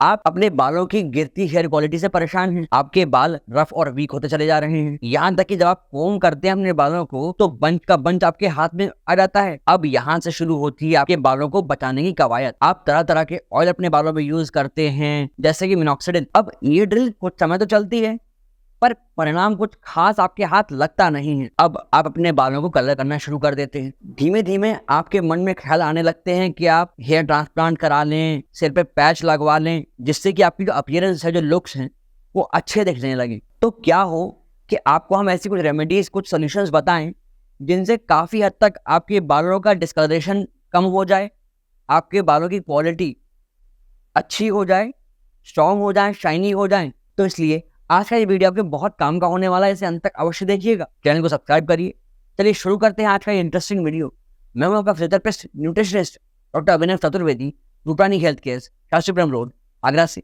आप अपने बालों की गिरती हेयर क्वालिटी से परेशान हैं। आपके बाल रफ और वीक होते चले जा रहे हैं। यहाँ तक कि जब आप कोम करते हैं अपने बालों को तो बंच का बंच आपके हाथ में आ जाता है। अब यहाँ से शुरू होती है आपके बालों को बचाने की कवायद। आप तरह तरह के ऑयल अपने बालों में यूज करते हैं, जैसे कि मिनॉक्सिडिल। अब ये ड्रिल कुछ समय तो चलती है, पर परिणाम कुछ खास आपके हाथ लगता नहीं है। अब आप अपने बालों को कलर करना शुरू कर देते हैं। धीमे धीमे आपके मन में ख्याल आने लगते हैं कि आप हेयर ट्रांसप्लांट करा लें, सिर पे पैच लगवा लें, जिससे कि आपकी जो अपीयरेंस है, जो लुक्स हैं, वो अच्छे दिखने लगे। तो क्या हो कि आपको हम ऐसी कुछ रेमेडीज, कुछ सोल्यूशंस बताएं जिनसे काफी हद तक आपके बालों का डिस्कलरेशन कम हो जाए, आपके बालों की क्वालिटी अच्छी हो जाए, स्ट्रॉन्ग हो जाए, शाइनी हो जाए। तो इसलिए आज का ये वीडियो आपके बहुत काम का होने वाला है। इसे अंत तक अवश्य देखिएगा। चैनल को सब्सक्राइब करिए। चलिए शुरू करते हैं आज का ये इंटरेस्टिंग वीडियो। मैं हूं आपका physiotherapist, nutritionist doctor Abhinav Chaturvedi, Rupani health care, Shastripuram road, Agra से।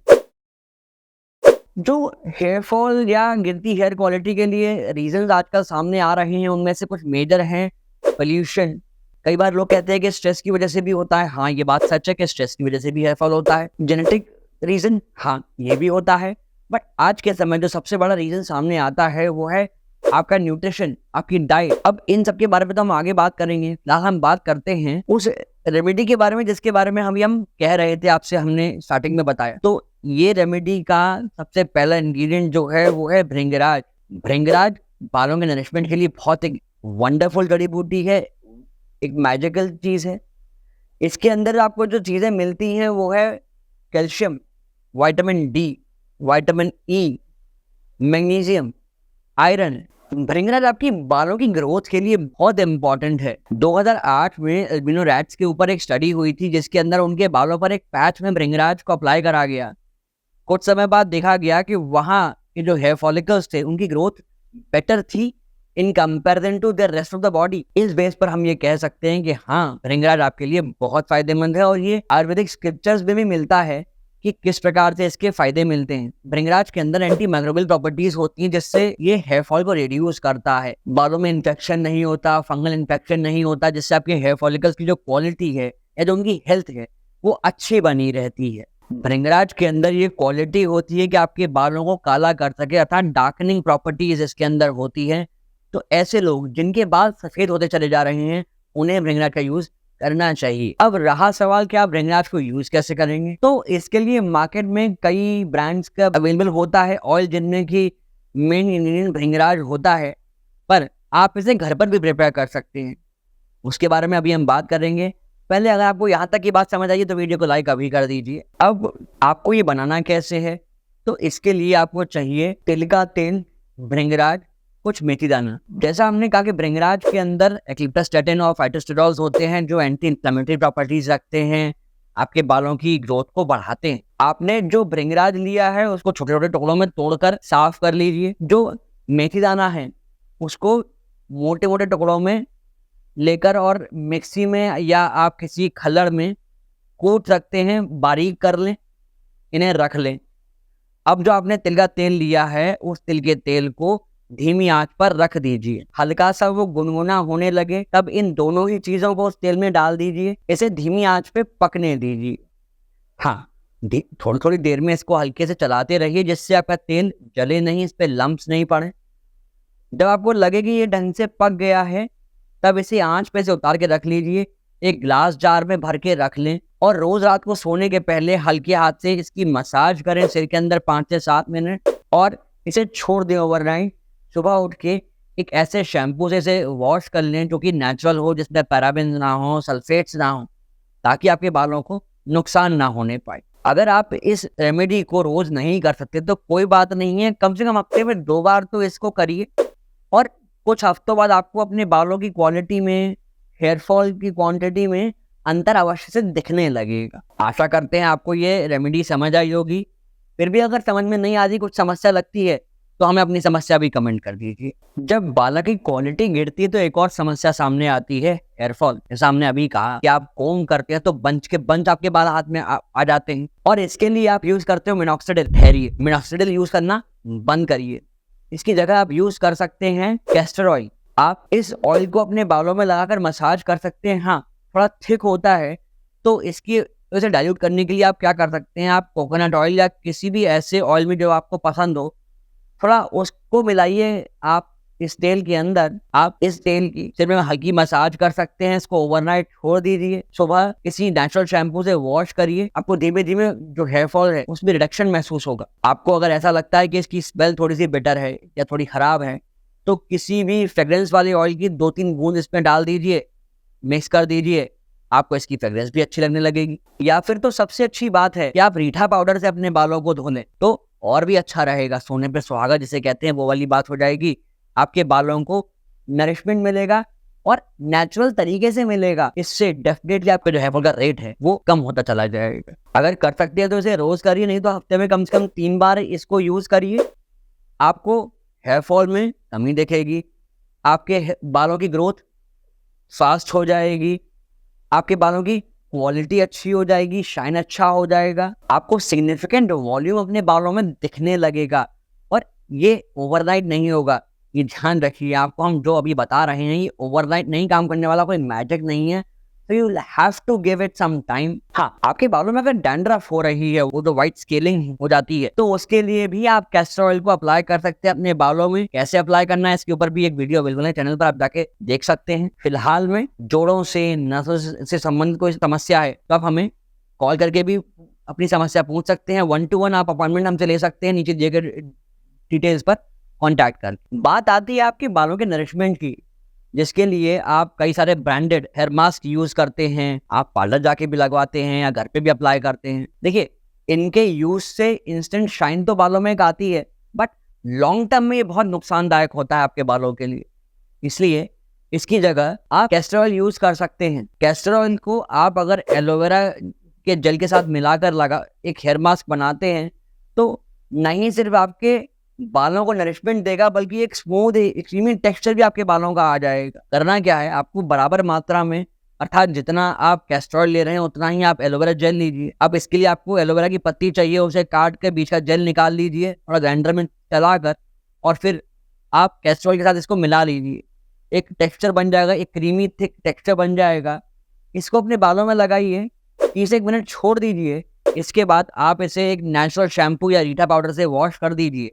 जो हेयर फॉल या गिरती हेयर क्वालिटी के लिए रीजंस आजकल सामने आ रहे हैं, उनमें से कुछ मेजर हैं। पोल्यूशन। कई बार लोग कहते हैं कि स्ट्रेस की वजह से भी होता है। हाँ, ये बात सच है कि स्ट्रेस की वजह से भी हेयर फॉल होता है। जेनेटिक रीजन, हाँ, ये भी होता है। बट आज के समय जो सबसे बड़ा रीजन सामने आता है वो है आपका न्यूट्रिशन, आपकी डाइट। अब इन सब के बारे में तो हम आगे बात करेंगे। फिलहाल हम बात करते हैं उस रेमेडी के बारे में जिसके बारे में हम कह रहे थे आपसे, हमने स्टार्टिंग में बताया। तो ये रेमेडी का सबसे पहला इंग्रेडिएंट जो है वो है भृंगराज। भृंगराज बालों के नरिशमेंट के लिए बहुत एक वंडरफुल जड़ी बूटी है, एक मैजिकल चीज है। इसके अंदर आपको जो चीजें मिलती हैं वो है calcium, vitamin D, vitamin E, magnesium, iron. Bhringraj आपकी बालों की ग्रोथ के लिए बहुत इंपॉर्टेंट है। 2008 में एल्बिनो रैट्स के ऊपर एक स्टडी हुई थी जिसके अंदर उनके बालों पर एक पैच में भृंगराज को अप्लाई करा गया। कुछ समय बाद देखा गया कि वहाँ के जो हेयर फॉलिकल्स थे उनकी ग्रोथ बेटर थी in comparison to the rest of the body. इस बेस पर हम ये कह सकते हैं कि हाँ, भृंगराज आपके लिए बहुत फायदेमंद है। और ये आयुर्वेदिक स्क्रिप्चर्स में भी मिलता है कि किस प्रकार से इसके फायदे मिलते हैं। भृंगराज के अंदर एंटी माइक्रोबियल प्रॉपर्टीज होती हैं जिससे ये हेयर फॉल को रिड्यूस करता है। बालों में इन्फेक्शन नहीं होता, फंगल इन्फेक्शन नहीं होता, जिससे आपके हेयर फॉलिकल्स की जो क्वालिटी है या जो उनकी हेल्थ है वो अच्छी बनी रहती है। भृंगराज के अंदर ये क्वालिटी होती है कि आपके बालों को काला कर सके, अर्थात डार्कनिंग प्रॉपर्टीज इसके अंदर होती है। तो ऐसे लोग जिनके बाल सफेद होते चले जा रहे हैं उन्हें भृंगराज का यूज करना चाहिए। अब रहा सवाल कि आप भृंगराज को यूज कैसे करेंगे, तो इसके लिए मार्केट में कई ब्रांड्स का अवेलेबल होता है ऑयल जिनमें की मेन इंग्रेडिएंट भृंगराज होता है, पर आप इसे घर पर भी प्रिपेयर कर सकते हैं। उसके बारे में अभी हम बात करेंगे। पहले अगर आपको यहाँ तक की बात समझ आई तो वीडियो को लाइक अभी कर दीजिए। अब आपको ये बनाना कैसे है, तो इसके लिए आपको चाहिए तिल का तेल, भृंगराज, कुछ मेथी दाना। जैसा हमने कहा कि भृंगराज के अंदर एक्लिप्टोस्टैटिन और फाइटोस्टेरॉल्स होते हैं जो एंटी इंफ्लेमेटरी प्रॉपर्टीज रखते हैं, आपके बालों की ग्रोथ को बढ़ाते हैं। आपने जो भृंगराज लिया है उसको छोटे छोटे टुकड़ों में तोड़कर साफ कर लीजिए। जो मेथी दाना है उसको मोटे मोटे टुकड़ों में लेकर और मिक्सी में या आप किसी खल्लड़ में कूट सकते हैं, बारीक कर लें, इन्हें रख लें। अब जो आपने तिल का तेल लिया है उस तिल के तेल को धीमी आंच पर रख दीजिए। हल्का सा वो गुनगुना होने लगे तब इन दोनों ही चीजों को उस तेल में डाल दीजिए। इसे धीमी आंच पे पकने दीजिए। हाँ, थोड़ी थोड़ी देर में इसको हल्के से चलाते रहिए जिससे आपका तेल जले नहीं, इस पे लम्प्स नहीं पड़े। जब आपको लगे कि ये ढंग से पक गया है तब इसे आंच पे से उतार के रख लीजिए। एक ग्लास जार में भर के रख लें और रोज रात को सोने के पहले हल्के हाथ से इसकी मसाज करें सिर के अंदर 5 से 7 मिनट और इसे छोड़ दें ओवरनाइट। सुबह उठ के एक ऐसे शैम्पू से इसे वॉश कर लें जो कि नेचुरल हो, जिसमें पैराबेन ना हो, सल्फेट्स ना हो, ताकि आपके बालों को नुकसान ना होने पाए। अगर आप इस रेमेडी को रोज नहीं कर सकते तो कोई बात नहीं है, कम से कम हफ्ते में 2 बार तो इसको करिए और कुछ हफ्तों बाद आपको अपने बालों की क्वालिटी में, हेयर फॉल की क्वांटिटी में अंतर अवश्य से दिखने लगेगा। आशा करते हैं आपको ये रेमेडी समझ आई होगी। फिर भी अगर समझ में नहीं आती, कुछ समस्या लगती है तो हमें अपनी समस्या भी कमेंट कर दीजिए। जब बालों की क्वालिटी गिरती है तो एक और समस्या सामने आती है, हेयर फॉल। जैसा हमने अभी कहा कि आप कोम करते हैं तो बंच के बंच आपके बाल हाथ में आ जाते हैं और इसके लिए आप यूज करते हो मिनॉक्सिडिल। ठहरिए, मिनॉक्सिडिल यूज करना बंद करिए। इसकी जगह आप यूज कर सकते हैं कैस्टर ऑयल। आप इस ऑयल को अपने बालों में लगाकर मसाज कर सकते हैं। हाँ, थोड़ा थिक होता है तो इसकी तो इसे डाइल्यूट करने के लिए आप क्या कर सकते हैं, आप कोकोनट ऑयल या किसी भी ऐसे ऑयल में जो आपको पसंद हो, थोड़ा उसको मिलाइए आप इस तेल के अंदर। आप इस तेल की सिर में हल्की मसाज कर सकते हैं, इसको ओवरनाइट छोड़ दीजिए, सुबह किसी नेचुरल शैम्पू से वॉश करिए। आपको धीमे धीमे जो हेयर फॉल है उसमें रिडक्शन महसूस होगा। आपको अगर ऐसा लगता है कि इसकी स्मेल थोड़ी सी बिटर है या थोड़ी खराब है, तो किसी भी फ्रेग्रेंस वाले ऑयल की 2-3 बूंद इसमें डाल दीजिए, मिक्स कर दीजिए, आपको इसकी फ्रेग्रेंस भी अच्छी लगने लगेगी। या फिर तो सबसे अच्छी बात है कि आप रीठा पाउडर से अपने बालों को धो लें, तो और भी अच्छा रहेगा। सोने पे सुहागा जिसे कहते हैं वो वाली बात हो जाएगी। आपके बालों को नरिशमेंट मिलेगा और नेचुरल तरीके से मिलेगा। इससे डेफिनेटली आपका जो हेयर फॉल का रेट है वो कम होता चला जाएगा। अगर कर सकते हैं तो इसे रोज करिए, नहीं तो हफ्ते में कम से कम 3 बार इसको यूज करिए। आपको हेयर फॉल में कमी दिखेगी, आपके बालों की ग्रोथ फास्ट हो जाएगी, आपके बालों की क्वालिटी अच्छी हो जाएगी, शाइन अच्छा हो जाएगा, आपको सिग्निफिकेंट वॉल्यूम अपने बालों में दिखने लगेगा। और ये ओवरनाइट नहीं होगा, ये ध्यान रखिए। आपको हम जो अभी बता रहे हैं ये ओवरनाइट नहीं काम करने वाला, कोई मैजिक नहीं है। तो you have to give it some time. हाँ, आपके बालों में अगर डैंड्रफ हो रही है, वो तो व्हाइट स्केलिंग हो जाती है, तो उसके लिए भी आप कैस्टर ऑयल को अप्लाई कर सकते हैं अपने बालों में। कैसे अप्लाई करना है इसके ऊपर भी एक वीडियो अवेलेबल है चैनल पर, आप जाके देख सकते हैं। फिलहाल में जोड़ों से, नसों से संबंधित कोई समस्या है तो आप हमें कॉल करके भी अपनी समस्या पूछ सकते हैं। 1-to-1 आप अपॉइंटमेंट हमसे ले सकते हैं नीचे दिए गए डिटेल्स पर कॉन्टैक्ट कर। बात आती है आपके बालों के नरिशमेंट की, जिसके लिए आप कई सारे ब्रांडेड हेयर मास्क यूज करते हैं, आप पार्लर जाके भी लगवाते हैं या घर पे भी अप्लाई करते हैं। देखिए, इनके यूज से इंस्टेंट शाइन तो बालों में एक आती है, बट लॉन्ग टर्म में ये बहुत नुकसानदायक होता है आपके बालों के लिए। इसलिए इसकी जगह आप कैस्टर ऑयल यूज कर सकते हैं। कैस्टर ऑयल को आप अगर एलोवेरा के जेल के साथ मिलाकर लगा एक हेयर मास्क बनाते हैं, तो नहीं सिर्फ आपके बालों को नरिशमेंट देगा, बल्कि एक स्मूथ क्रीमी टेक्सचर भी आपके बालों का आ जाएगा। करना क्या है, आपको बराबर मात्रा में, अर्थात जितना आप कैस्टर ऑयल ले रहे हैं उतना ही आप एलोवेरा जेल लीजिए। अब इसके लिए आपको एलोवेरा की पत्ती चाहिए, उसे काट के बीच का जेल निकाल लीजिए और ग्राइंडर में चलाकर, और फिर आप कैस्टर ऑयल के साथ इसको मिला लीजिए। एक टेक्सचर बन जाएगा, एक क्रीमी थिक टेक्सचर बन जाएगा। इसको अपने बालों में लगाइए, 30 मिनट छोड़ दीजिए। इसके बाद आप इसे एक नेचुरल शैम्पू या रीठा पाउडर से वॉश कर दीजिए,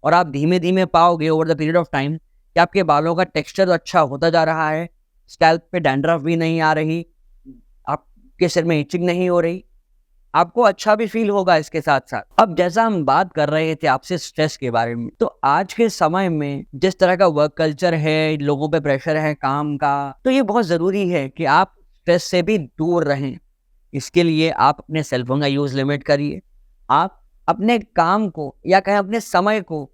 और आप धीमे धीमे पाओगे over the period of time कि आपके बालों का टेक्सचर तो अच्छा होता जा रहा है, स्कैल्प पे डैंड्रफ भी नहीं आ रही, आपके सिर में इचिंग नहीं हो रही, आपको अच्छा भी फील होगा इसके साथ साथ। अब जैसा हम बात कर रहे थे आपसे स्ट्रेस के बारे में, तो आज के समय में जिस तरह का वर्क कल्चर है, लोगों पे प्रेशर है काम का, तो ये बहुत ज़रूरी है कि आप स्ट्रेस से भी दूर रहें। इसके लिए आप अपने सेलफोन का यूज़ लिमिट करिए, आप अपने काम को या कहें अपने समय को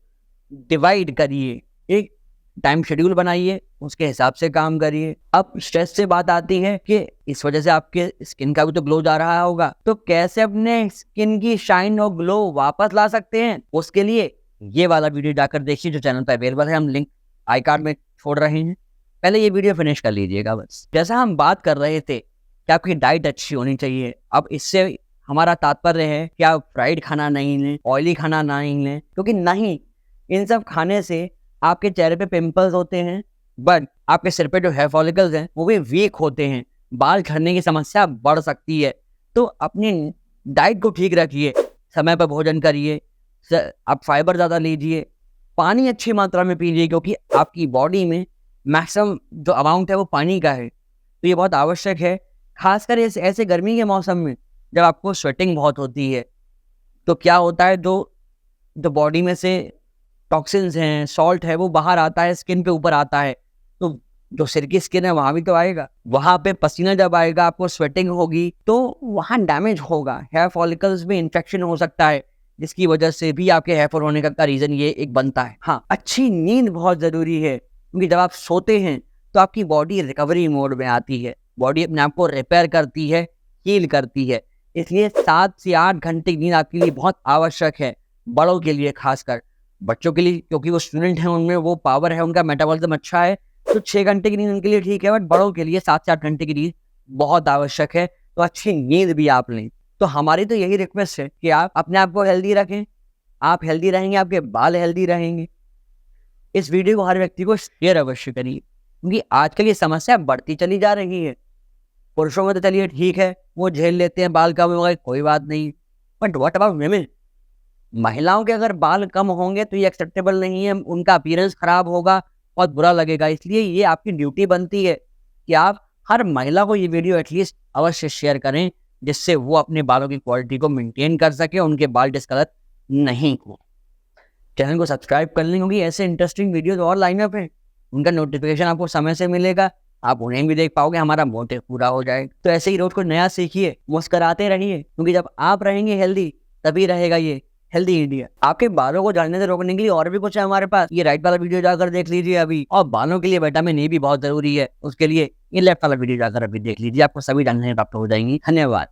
डिवाइड करिए, एक टाइम शेड्यूल बनाइए, उसके हिसाब से काम करिए। अब स्ट्रेस से बात आती है कि इस वजह से आपके स्किन का भी तो ग्लो जा रहा होगा, तो कैसे अपने स्किन की शाइन और ग्लो वापस ला सकते हैं, उसके लिए ये वाला वीडियो जाकर देखिए जो चैनल पर अवेलेबल है, हम लिंक आई कार्ड में छोड़ रहे हैं। पहले ये वीडियो फिनिश कर लीजिएगा बस। जैसा हम बात कर रहे थे कि आपकी डाइट अच्छी होनी चाहिए, अब इससे हमारा तात्पर्य है कि आप फ्राइड खाना नहीं लें, ऑयली खाना नहीं लें, क्योंकि नहीं, इन सब खाने से आपके चेहरे पे पिंपल्स होते हैं, बट आपके सिर पे जो हेयर फॉलिकल्स हैं वो भी वीक होते हैं, बाल झड़ने की समस्या बढ़ सकती है। तो अपनी डाइट को ठीक रखिए, समय पर भोजन करिए, आप फाइबर ज़्यादा लीजिए, पानी अच्छी मात्रा में पीजिए, क्योंकि आपकी बॉडी में मैक्सिमम जो अमाउंट है वो पानी का है, तो ये बहुत आवश्यक है। खासकर ऐसे गर्मी के मौसम में जब आपको स्वेटिंग बहुत होती है, तो क्या होता है, जो बॉडी में से टॉक्सिन्स हैं, सॉल्ट है, वो बाहर आता है, स्किन पे ऊपर आता है, तो जो सिर की स्किन है वहाँ भी तो आएगा, वहाँ पे पसीना जब आएगा, आपको स्वेटिंग होगी, तो वहाँ डैमेज होगा, हेयर फॉलिकल्स में इन्फेक्शन हो सकता है, जिसकी वजह से भी आपके हेयर फॉल होने का रीज़न ये एक बनता है। हाँ, अच्छी नींद बहुत ज़रूरी है, क्योंकि जब आप सोते हैं तो आपकी बॉडी रिकवरी मोड में आती है, बॉडी अपने आप को रिपेयर करती है, हील करती है। इसलिए 7 से 8 घंटे की नींद आपके लिए बहुत आवश्यक है, बड़ों के लिए, खासकर बच्चों के लिए, क्योंकि वो स्टूडेंट हैं, उनमें वो पावर है, उनका मेटाबॉलिज्म अच्छा है, तो 6 घंटे की नींद उनके लिए ठीक है, बट बड़ों के लिए 7 से 8 घंटे की नींद बहुत आवश्यक है। तो अच्छी नींद भी आप लें। तो हमारी तो यही रिक्वेस्ट है कि आप अपने आप को हेल्दी रखें, आप हेल्दी रहेंगे, आपके बाल हेल्दी रहेंगे। इस वीडियो को हर व्यक्ति को शेयर अवश्य करिए, क्योंकि आजकल ये समस्या बढ़ती चली जा रही है। पुरुषों में तो चलिए ठीक है, वो झेल लेते हैं, बाल कम हो गए कोई बात नहीं, बट व्हाट अबाउट विमेन? महिलाओं के अगर बाल कम होंगे तो ये एक्सेप्टेबल नहीं है, उनका अपीयरेंस खराब होगा, बहुत बुरा लगेगा। इसलिए ये आपकी ड्यूटी बनती है कि आप हर महिला को ये वीडियो एटलीस्ट अवश्य शेयर करें, जिससे वो अपने बालों की क्वालिटी को मेंटेन कर सके, उनके बाल डिस्कलर नहीं हो। चैनल को सब्सक्राइब कर लें, क्योंकि ऐसे इंटरेस्टिंग वीडियोस और लाइनअप है, उनका नोटिफिकेशन आपको समय से मिलेगा, आप उन्हें भी देख पाओगे, हमारा मोटिव पूरा हो जाएगा। तो ऐसे ही रोज कुछ नया सीखिए, मुस्कुराते रहिए, क्योंकि जब आप रहेंगे हेल्दी तभी रहेगा ये हेल्दी इंडिया। आपके बालों को झड़ने से रोकने के लिए और भी कुछ है हमारे पास, ये राइट वाला वीडियो जाकर देख लीजिए अभी। और बालों के लिए विटामिन ए भी बहुत जरूरी है, उसके लिए ये लेफ्ट वाला वीडियो जाकर अभी देख लीजिए, आपको सभी जानकारियां प्राप्त हो जाएंगी। धन्यवाद।